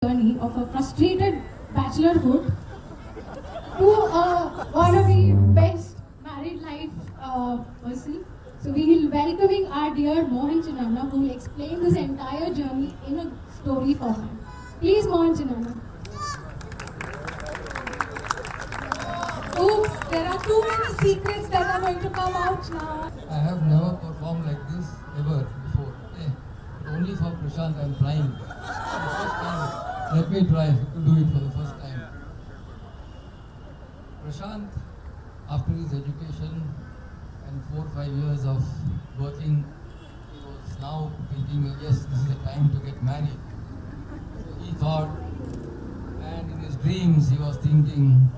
journey of a frustrated bachelorhood to one of the best married life person. So we will welcoming our dear Mohan Chinana, who will explain this entire journey in a story format. Please, Mohan Chinana. Oops, there are too many secrets that are going to come out now. I have never performed like this ever before. But only for Prashant I am trying. For the first time. Let me try to do it for the first time. Prashant, after his education and 4 or 5 years of working, he was now thinking, yes, this is the time to get married. So he thought, and in his dreams he was thinking,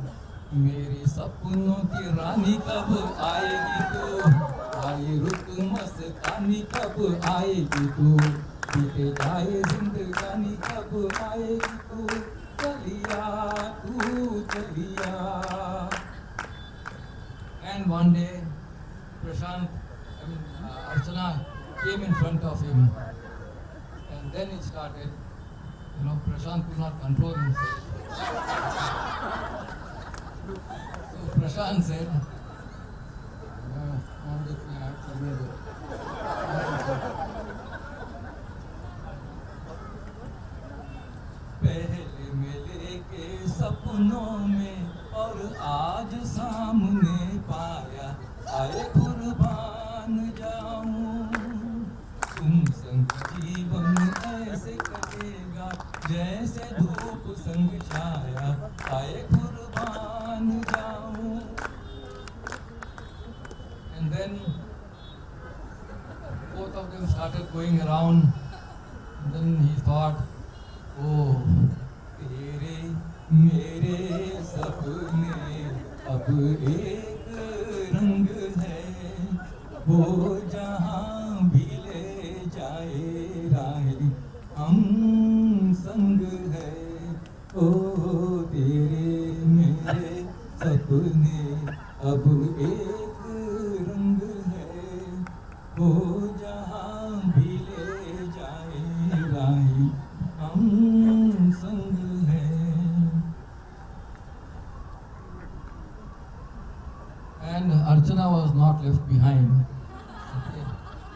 मेरे सपनों की रानी कब आएगी तू, आई रुत मस्तानी कब आएगी तू, बीते जाए जिंदगानी कब आएगी तू, चलिया तू चलिया. And one day, Archana came in front of him, and then it started. Prashant could not control himself. So Prashant said, पहले मिले के सपनों में और आज सामने पाया, आए कुर्बान जाऊं, तुम संग जीवन ऐसे कटेगा जैसे धूप संग छाया, आए कुर्बान जाऊं. And then both of them started going around. And then he thought, oh, तेरे मेरे सपने अब एक रंग है, वो जहाँ भी ले जाए राही हम संग है. ओ तेरे मेरे सपने अब एक रंग है, वो जहाँ भी ले जाए राही हम संग है. And Archana was not left behind. Okay.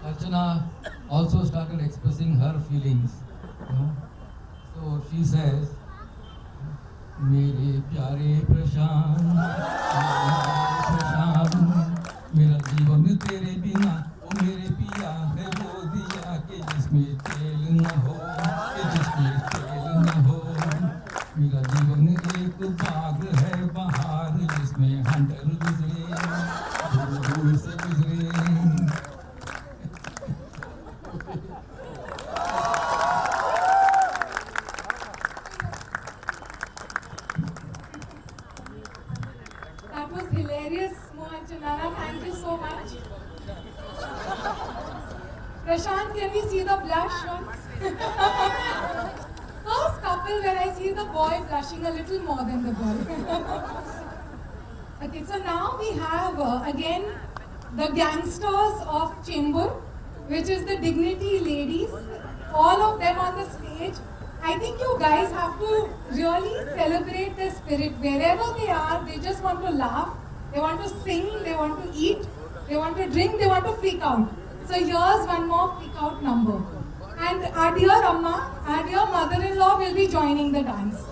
Archana also started expressing her feelings. So she says, मेरे प्यारे प्रशांत, मेरा जीवन तेरे बिना, ओ मेरे पिया है वो दिया कि जिसमें तेल न हो, कि जिसमें तेल न हो. मेरा जीवन एक बाग है बहार, जिसमें हंटर गुजरे, दूर दूर से गुजरे. That was hilarious, Mohan Chinana. Thank you so much. Prashant, can we see the blush once? First couple where I see the boy blushing a little more than the girl. Okay, so now we have again the gangsters of Chembur, which is the Dignity ladies. All of them on the stage. I think you guys have to really celebrate their spirit. Wherever they are, they just want to laugh, they want to sing, they want to eat, they want to drink, they want to freak out. So here's one more freak out number. And our dear Amma, our dear mother-in-law will be joining the dance.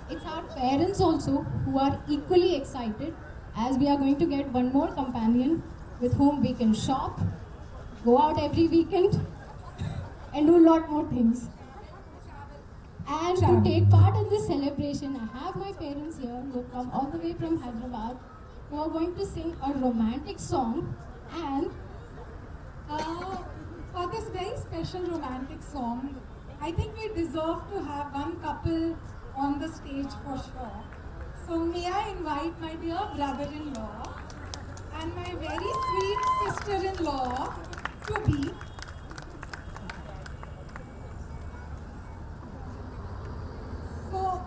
it's our parents also who are equally excited as we are going to get one more companion with whom we can shop, go out every weekend, and do a lot more things. And to take part in this celebration, I have my parents here who have come all the way from Hyderabad who are going to sing a romantic song and For this very special romantic song, I think we deserve to have one couple on the stage for sure. So may I invite my dear brother-in-law and my very sweet sister-in-law to be. So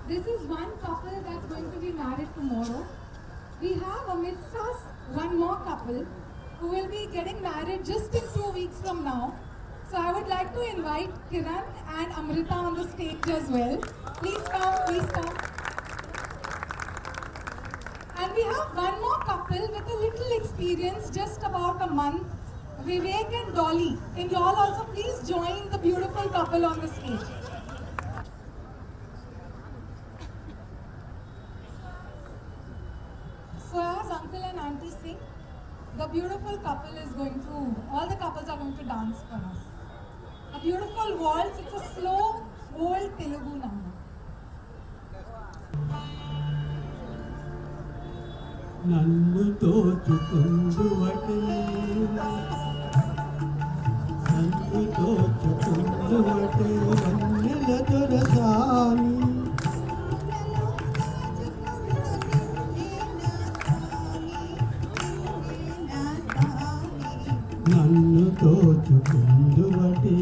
this is one couple that's going to be married tomorrow. We have amidst us one more couple who will be getting married just in 2 weeks from now. So I would like to invite Kiran and Amrita on the stage as well. Please come, please come. And we have one more couple with a little experience, just about a month, Vivek and Dolly. Can you all also please join the beautiful couple on the stage? So as uncle and auntie sing, the beautiful couple is going to, all the couples are going to dance for us. A beautiful waltz, it's a slow, old Telugu number. నన్ను దోచుకుందువటే నన్ను దోచుకుందువటే వన్నెల దొరసాని నన్ను దోచుకుందువటే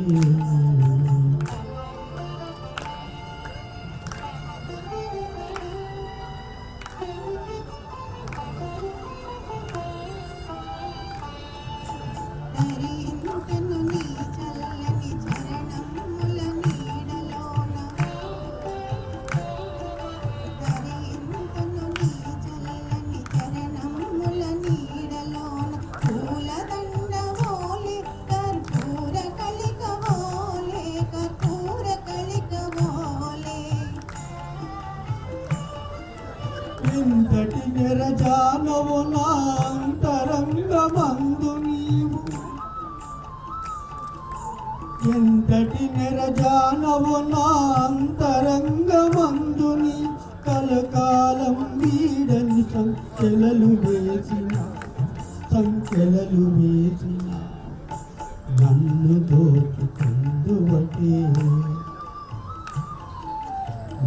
ఇంతటి నిరజానవు నా అంతరంగమందు నీవు ఎంతటి నిరజానవు నా అంతరంగమందు నీ కలకాలం వీడని సంఖ్యలలు వేసిన నన్ను దోచుకుందువటే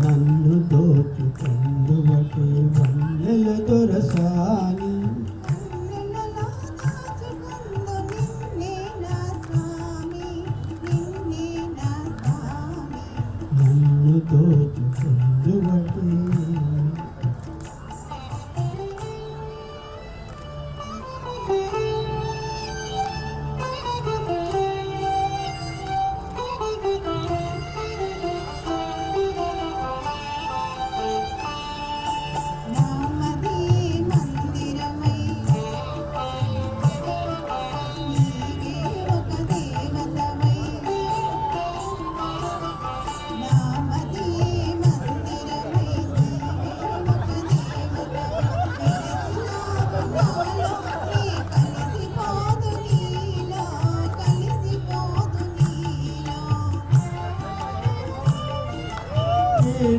నన్ను దోచుకుందువటే వన్నెల దొరసాని నన్ను దోచుకుందువటే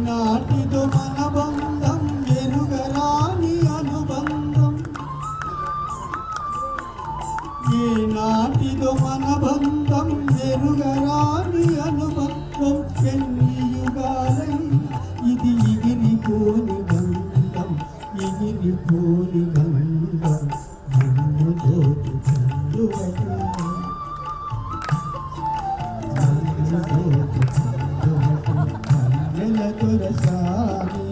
నాటిదో మన బంధం ఎరుగరాని అనుబంధం ఏ నాటిదో మన బంధం ఎరుగరాని అనుబంధం ఎన్ని యుగాలై ఇది ఎగిరిపోని బంధం ఎగిరిపోని బంధం నన్ను దోచుకుందువటే నన్ను దోచుకుందువటే వన్నెల దొరసాని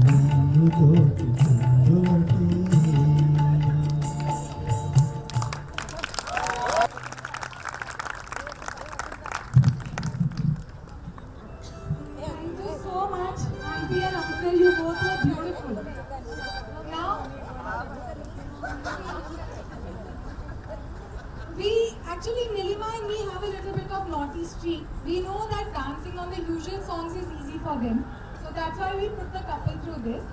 నన్ను దోచుకుందువటే Thank you so much, auntie and uncle. You both were beautiful. Now, Actually, Nilima and me have a little bit of naughty streak. We know that dancing on the usual songs is easy for them. So that's why we put the couple through this.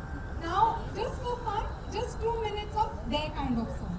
Now, just for fun, just 2 minutes of their kind of song.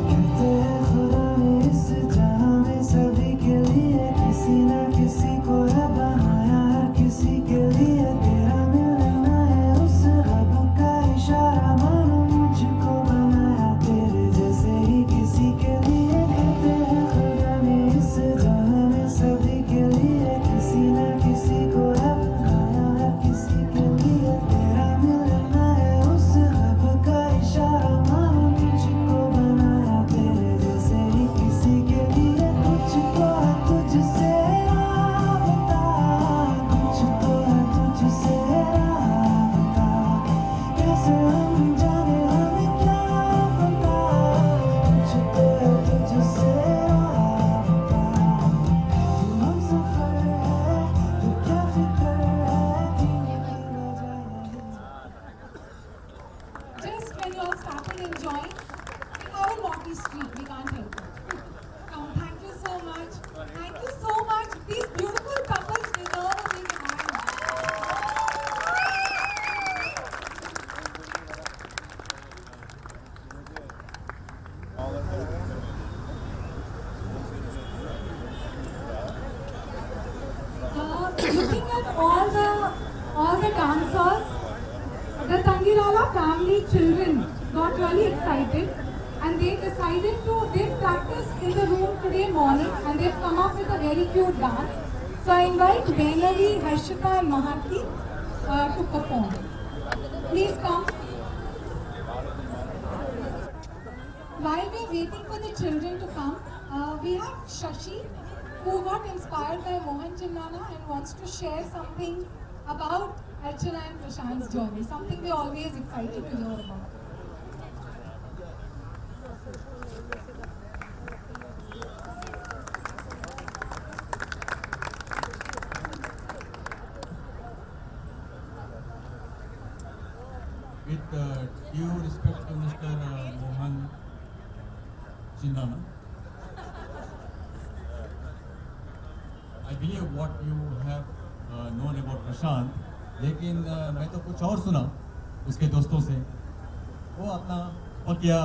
कहते हैं खुदा ने इस जहां में सभी के लिए किसी न किसी को है बनाया, हर किसी के लिए तेरा मिलना है उस रब का इशारा, मानो मुझको बनाया तेरे जैसे ही किसी के लिए। कहते हैं खुदा ने इस जहां में सभी के लिए किसी न किसी को है बनाया, हर किसी के लिए तेरा मिलना है उस रब का इशारा, मानो मुझको बनाया तेरे जैसे ही किसी के लिए। मुझको है तुझसे राबता, मुझको है तुझसे राबता, कैसे हम जाने हमें क्या पता। मुझको है तुझसे राबता, तू हमसफर है तो क्या फिक्र है, जीने की वजह है। Just when you all started enjoying, we have a naughty streak. We can't help it. Come, thank you so much. Thank you so much. These beautiful couples deserve a big hand. Looking at all the dancers, the Tangirala family children got really excited and they practiced in the room today morning and they've come up with a very cute dance. So I invite Benavi, Harshita and Maharti to perform. Please come. While we're waiting for the children to come, we have Shashi who got inspired by Mohan Chinnana and wants to share something about Archana and Prashant's journey, something we're always excited to hear about. With due respect to Mr. Mohan Chinnana, I believe what you have known about Prashant, लेकिन मैं तो कुछ और सुना उसके दोस्तों से। वो अपना पकिया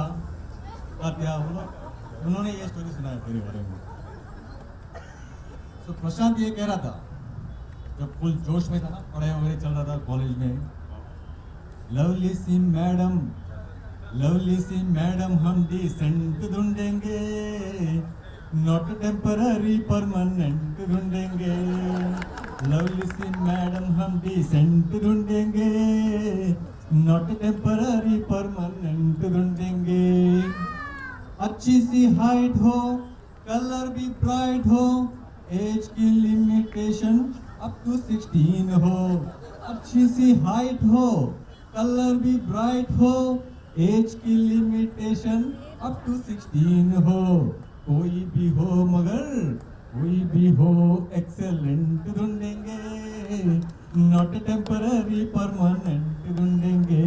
कातिया उन्होंने ये स्टोरी सुनाया तेरे बारे में। तो प्रशांत ये कह रहा था जब फुल जोश में था ना, पढ़ाई वगैरह चल रहा था कॉलेज में, लवली सी मैडम हम डिसेंट ढूंढेंगे, नॉट टेम्पररी परमानेंट ढूंढेंगे। लवली सी मैडम हम डिसेंट ढूंढेंगे, नॉट टेम्पररी परमानेंट ढूंढेंगे। अच्छी सी हाइट हो, कलर भी ब्राइट हो, एज की लिमिटेशन अप टू 16 हो। अच्छी सी हाइट हो, कलर भी ब्राइट हो, एज की लिमिटेशन अप टू 16 हो। कोई भी हो मगर कोई भी हो एक्सेलेंट ढूंढेंगे, नॉट टेम्पररी परमानेंट ढूंढेंगे।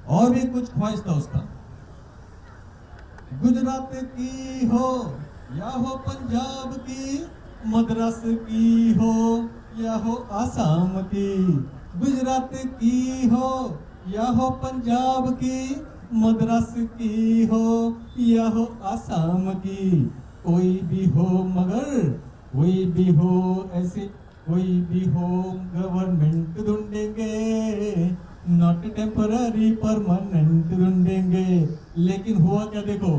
और भी कुछ ख्वाहिश था उसका, गुजरात की हो या हो पंजाब की, मद्रास की हो या हो आसाम की। गुजरात की हो या हो पंजाब की, मद्रास की हो या हो आसाम की। कोई भी हो मगर कोई भी हो ऐसे, कोई भी हो गवर्नमेंट ढूंढेंगे, नॉट टेम्पररी परमानेंट ढूंढेंगे। लेकिन हुआ क्या देखो,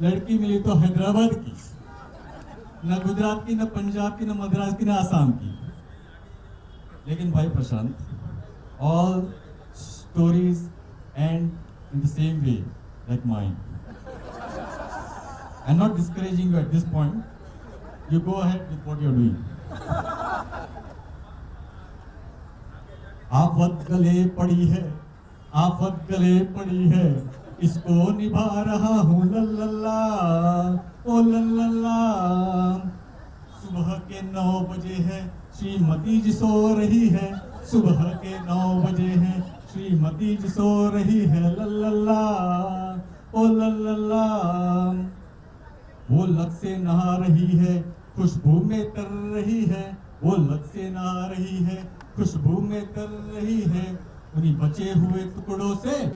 लड़की मिली तो हैदराबाद की, ना गुजरात की, ना पंजाब की, ना मद्रास की, ना आसाम की। लेकिन भाई प्रशांत, all stories end in the same way like mine. I'm not discouraging you at this point. You go ahead with what you're doing. आफत गले पड़ी है, आफत गले पड़ी है, इसको निभा रहा हूँ लल्ला, ओ लल्ला। सुबह के 9 बजे है, श्रीमती जी सो रही है, सुबह के 9 बजे है, श्रीमती जी सो रही है लल्ला, ओ लल्ला। वो लग से नहा रही है, खुशबू में तर रही है, वो लग से नहा रही है, खुशबू में कर रही है, उन्हीं बचे हुए टुकड़ों से